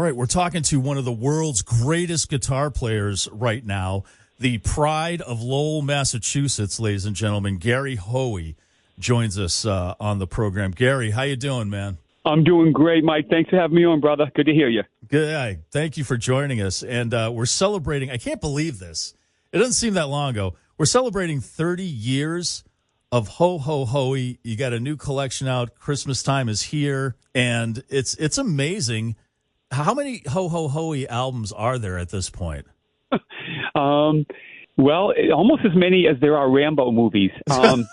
All right, we're talking to one of the world's greatest guitar players right now, the pride of Lowell, Massachusetts, ladies and gentlemen. Gary Hoey joins us on the program. Gary, how you doing, man? I'm doing great, Mike. Thanks for having me on, brother. Good to hear you. Good. Thank you for joining us. And we're celebrating, I can't believe this. It doesn't seem that long ago. We're celebrating 30 years of Ho Ho Hoey. You got a new collection out. Christmas time is here. And it's amazing. How many Ho Ho Hoey albums are there at this point? Well, almost as many as there are Rambo movies. Good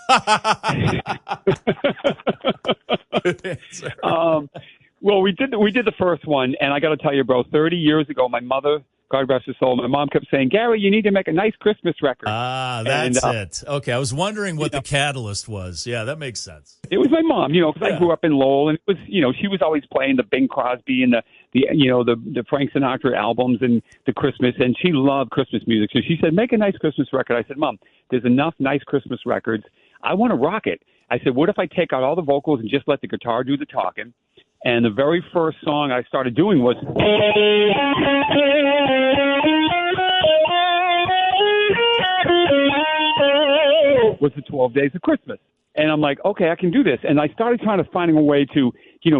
answer. Well, we did the first one, and I got to tell you, bro, 30 years ago, my mother, God rest her soul, my mom kept saying, Gary, you need to make a nice Christmas record. That's it. Okay, I was wondering what the catalyst was. Yeah, that makes sense. It was my mom, because I grew up in Lowell, and it was, she was always playing the Bing Crosby and the Frank Sinatra albums and the Christmas, and she loved Christmas music. So she said, make a nice Christmas record. I said, Mom, there's enough nice Christmas records. I want to rock it. I said, what if I take out all the vocals and just let the guitar do the talking? And the very first song I started doing was the 12 Days of Christmas. And I'm like, okay, I can do this. And I started trying to finding a way to,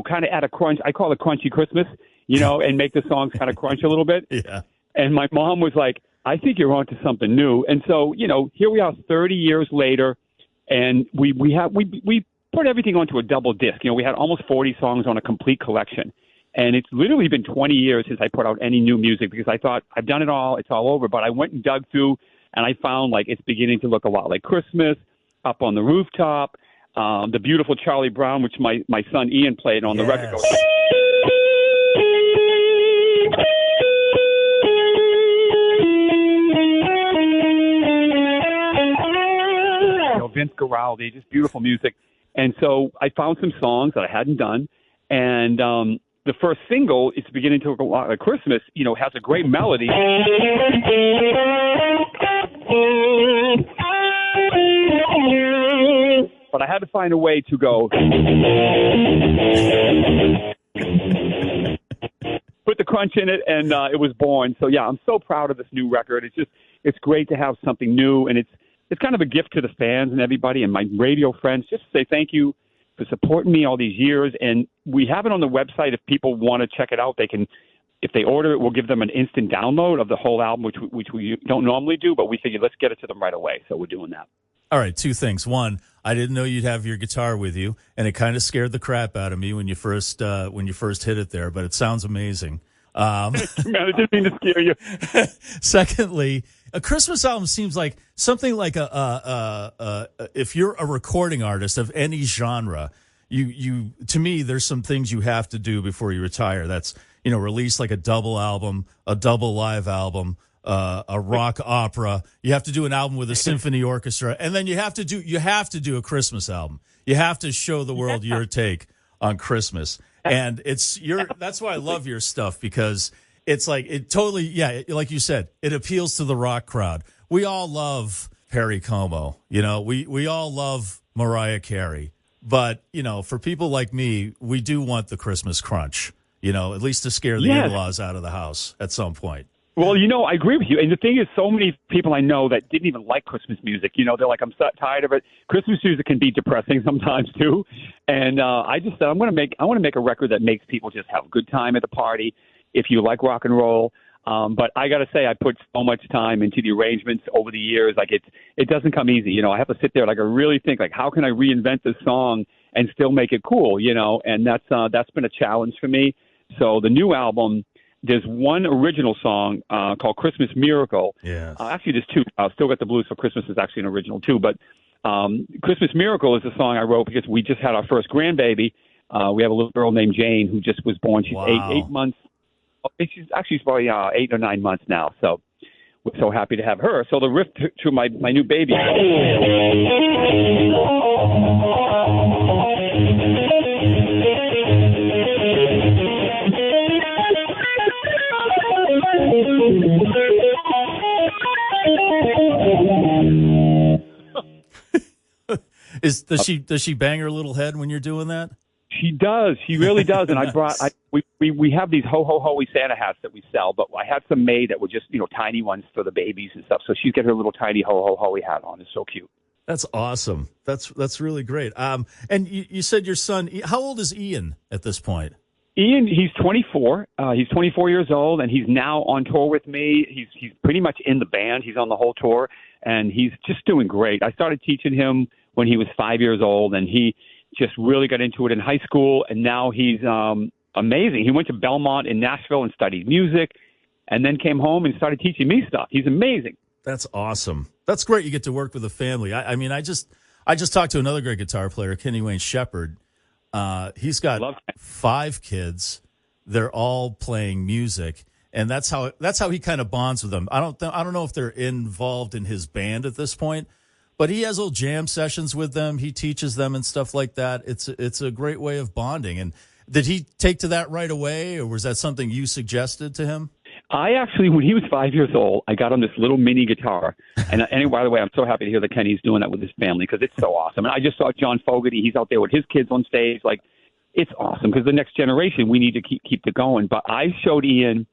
kind of add a crunch. I call it crunchy Christmas, and make the songs kind of crunch a little bit. Yeah. And my mom was like, I think you're onto something new. And so, here we are 30 years later, and we put everything onto a double disc. We had almost 40 songs on a complete collection. And it's literally been 20 years since I put out any new music because I thought I've done it all. It's all over. But I went and dug through, and I found it's beginning to look a lot like Christmas, Up on the Rooftop, the beautiful Charlie Brown, which my son Ian played on the record. Vince Guaraldi, just beautiful music. And so I found some songs that I hadn't done. And the first single, It's Beginning to Look a Lot Like Christmas, has a great melody. But I had to find a way to go put the crunch in it, and it was born. So, yeah, I'm so proud of this new record. It's great to have something new, and it's kind of a gift to the fans and everybody and my radio friends. Just to say thank you for supporting me all these years. And we have it on the website. If people want to check it out, they can. If they order it, we'll give them an instant download of the whole album, which we don't normally do, but we figured let's get it to them right away. So we're doing that. All right, two things. One, I didn't know you'd have your guitar with you, and it kind of scared the crap out of me when you first hit it there, but it sounds amazing. Man, I didn't mean to scare you. Secondly, a Christmas album seems like something like if you're a recording artist of any genre, you to me, there's some things you have to do before you retire. That's, release like a double album, a double live album, a rock opera. You have to do an album with a symphony orchestra, and then you have to do a Christmas album. You have to show the world your take on Christmas. And that's why I love your stuff, because it's like it totally, like you said, it appeals to the rock crowd. We all love Perry Como, we all love Mariah Carey. But, for people like me, we do want the Christmas crunch, at least to scare the in-laws out of the house at some point. Well, I agree with you. And the thing is, so many people I know that didn't even like Christmas music. They're like, I'm so tired of it. Christmas music can be depressing sometimes too. And I just said, I want to make a record that makes people just have a good time at the party. If you like rock and roll. But I got to say, I put so much time into the arrangements over the years. It doesn't come easy. I have to sit there. I really think how can I reinvent this song and still make it cool? And that's been a challenge for me. So the new album, there's one original song called Christmas Miracle. Yeah. Actually, there's two. Still Got the Blues, so Christmas is actually an original too. But Christmas Miracle is a song I wrote because we just had our first grandbaby. We have a little girl named Jane who just was born. She's eight months. She's probably 8 or 9 months now. So we're so happy to have her. So the riff to my new baby. Does she bang her little head when you're doing that? She does. She really does. And we have these Ho Ho Hoey Santa hats that we sell, but I had some made that were just, tiny ones for the babies and stuff. So she's got her little tiny Ho Ho Hoey hat on. It's so cute. That's awesome. That's really great. And you said your son, how old is Ian at this point? Ian, he's 24. He's 24 years old, and he's now on tour with me. He's pretty much in the band. He's on the whole tour, and he's just doing great. I started teaching him when he was 5 years old, and he just really got into it in high school, and now he's amazing. He went to Belmont in Nashville and studied music, and then came home and started teaching me stuff. He's amazing. That's awesome. That's great. You get to work with a family. I mean, I just talked to another great guitar player, Kenny Wayne Shepherd. He's got 5 kids. They're all playing music, and that's how he kind of bonds with them. I don't know if they're involved in his band at this point, but he has little jam sessions with them. He teaches them and stuff like that. It's a great way of bonding. And did he take to that right away, or was that something you suggested to him? I actually, when he was 5 years old, I got him this little mini guitar. And by the way, I'm so happy to hear that Kenny's doing that with his family because it's so awesome. And I just saw John Fogerty. He's out there with his kids on stage. Like, it's awesome because the next generation, we need to keep it going. But I showed Ian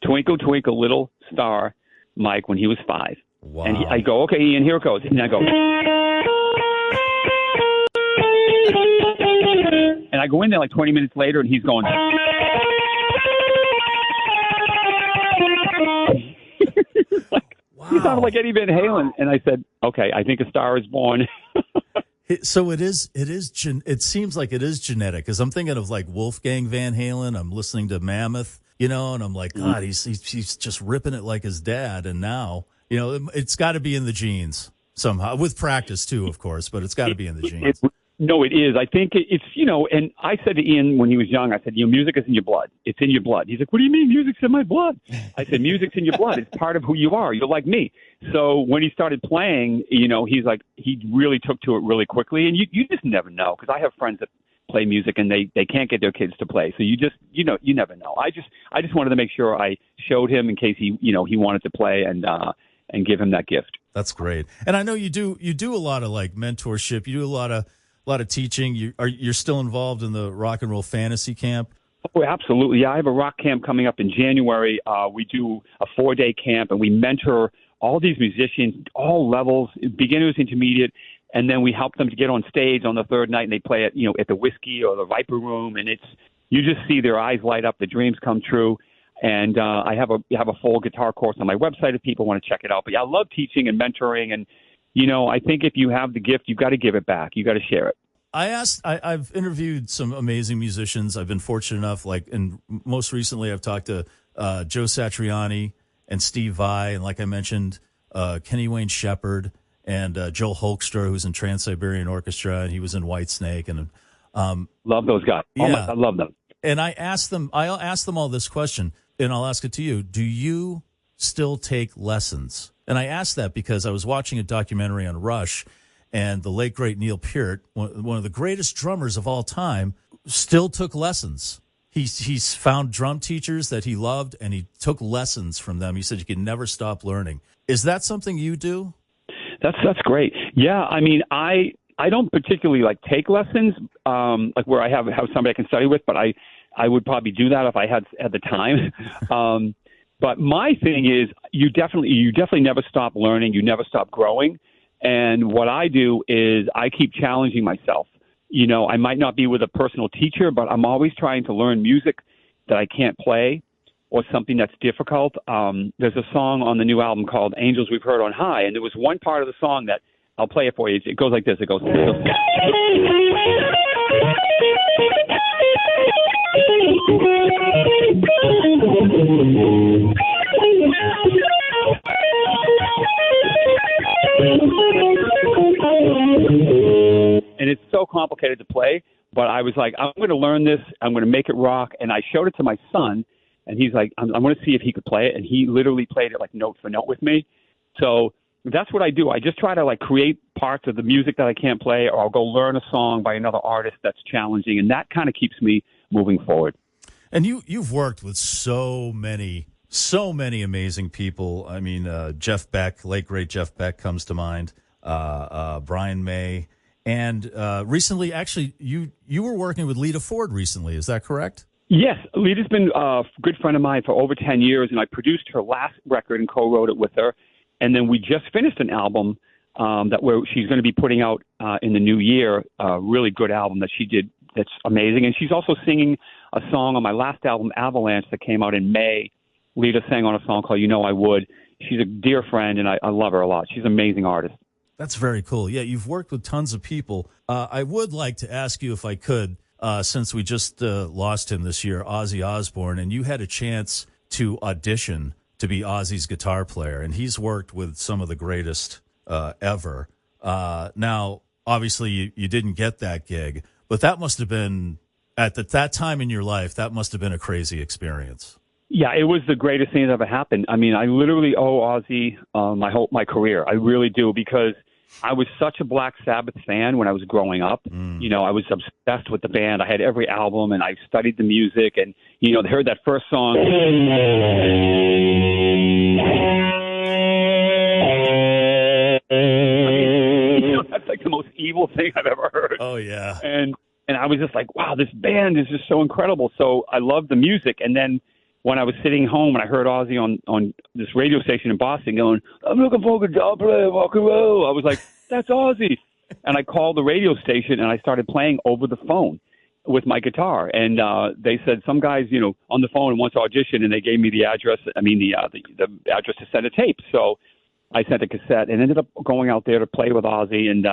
Twinkle, Twinkle, Little Star, Mike, when he was 5. Wow. And I go, okay, Ian, here it goes. And I go. And I go in there like 20 minutes later, and he's going. Wow. He sounded like Eddie Van Halen, and I said, "Okay, I think a star is born." So it seems like it is genetic because I'm thinking of like Wolfgang Van Halen. I'm listening to Mammoth, and I'm like, God, he's just ripping it like his dad. And now, it's got to be in the genes somehow, with practice too, of course, but it's got to be in the genes. No, it is. I think it's, and I said to Ian when he was young, I said, music is in your blood. It's in your blood. He's like, what do you mean music's in my blood? I said, music's in your blood. It's part of who you are. You're like me. So when he started playing, he's like, he really took to it really quickly. And you just never know, because I have friends that play music and they can't get their kids to play. So you just, you never know. I just wanted to make sure I showed him in case he wanted to play and give him that gift. That's great. And I know you do a lot of like mentorship. You do a lot of teaching. You're still involved in the rock and roll fantasy camp? Oh, absolutely. Yeah, I have a rock camp coming up in January. We do a 4-day camp, and we mentor all these musicians, all levels, beginners, intermediate, and then we help them to get on stage on the third night, and they play at the Whiskey or the Viper Room, and you just see their eyes light up, the dreams come true. And I have a full guitar course on my website if people want to check it out. But yeah, I love teaching and mentoring, and I think if you have the gift, you've got to give it back. You got to share it. I've interviewed some amazing musicians. I've been fortunate enough, and most recently I've talked to Joe Satriani and Steve Vai, and like I mentioned, Kenny Wayne Shepherd and Joel Hoekstra, who's in Trans-Siberian Orchestra, and he was in Whitesnake. And love those guys. Yeah. I love them. And I'll ask them all this question, and I'll ask it to you. Do you still take lessons? And I ask that because I was watching a documentary on Rush, and the late, great Neil Peart, one of the greatest drummers of all time, still took lessons. He's found drum teachers that he loved, and he took lessons from them. He said you can never stop learning. Is that something you do? That's great. Yeah, I mean, I don't particularly take lessons, like where I have somebody I can study with, but I would probably do that if I had the time. But my thing is, you definitely never stop learning. You never stop growing. And what I do is I keep challenging myself. I might not be with a personal teacher, but I'm always trying to learn music that I can't play or something that's difficult. There's a song on the new album called Angels We've Heard on High, and there was one part of the song that I'll play it for you. It goes like this. It goes. And it's so complicated to play, but I was like, I'm going to learn this. I'm going to make it rock. And I showed it to my son, and he's like, I'm going to see if he could play it. And he literally played it note for note with me. So that's what I do. I just try to create parts of the music that I can't play, or I'll go learn a song by another artist that's challenging. And that kind of keeps me moving forward. And you've worked with so many amazing people. I mean, Jeff Beck, late great Jeff Beck comes to mind. Brian May. And recently, actually, you were working with Lita Ford recently. Is that correct? Yes, Lita's been a good friend of mine for over 10 years, and I produced her last record and co-wrote it with her. And then we just finished an album she's going to be putting out in the new year, a really good album that she did that's amazing. And she's also singing a song on my last album, Avalanche, that came out in May. Lita sang on a song called You Know I Would. She's a dear friend, and I love her a lot. She's an amazing artist. That's very cool. Yeah, you've worked with tons of people. I would like to ask you, if I could, since we just lost him this year, Ozzy Osbourne, and you had a chance to audition to be Ozzy's guitar player, and he's worked with some of the greatest ever. Now, obviously, you didn't get that gig, but that must have been, at that time in your life, that must have been a crazy experience. Yeah, it was the greatest thing that ever happened. I mean, I literally owe Ozzy my career. I really do, because I was such a Black Sabbath fan when I was growing up. You know, I was obsessed with the band. I had every album, and I studied the music. And, you know, they heard that first song. I mean, you know, that's like the most evil thing I've ever heard. Oh, yeah. And I was just like, wow, this band is just so incredible. So I loved the music. And then when I was sitting home and I heard Ozzy on this radio station in Boston going, I'm looking for a guitar player, rock and roll, I was like, that's Ozzy. And I called the radio station and I started playing over the phone with my guitar. And they said, some guys, you know, on the phone wants to audition, and they gave me the address. I mean, the address to send a tape. So I sent a cassette and ended up going out there to play with Ozzy. And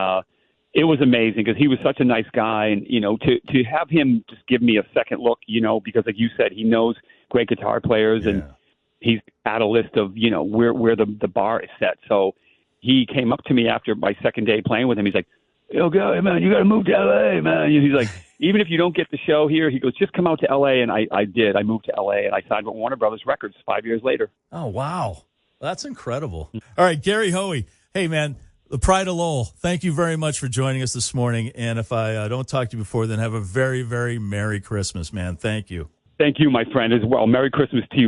it was amazing, because he was such a nice guy. And, you know, to have him just give me a second look, you know, because like you said, he knows great guitar players, and he's had a list of, you know, where the bar is set. So he came up to me after my second day playing with him. He's like, yo, Gary, man, you got to move to L.A., man. He's like, even if you don't get the show here, he goes, just come out to L.A. And I did. I moved to L.A. and I signed with Warner Brothers Records 5 years later. Oh, wow. That's incredible. All right, Gary Hoey. Hey, man, the pride of Lowell, thank you very much for joining us this morning. And if I don't talk to you before, then have a very, very Merry Christmas, man. Thank you. Thank you, my friend, as well. Merry Christmas to you.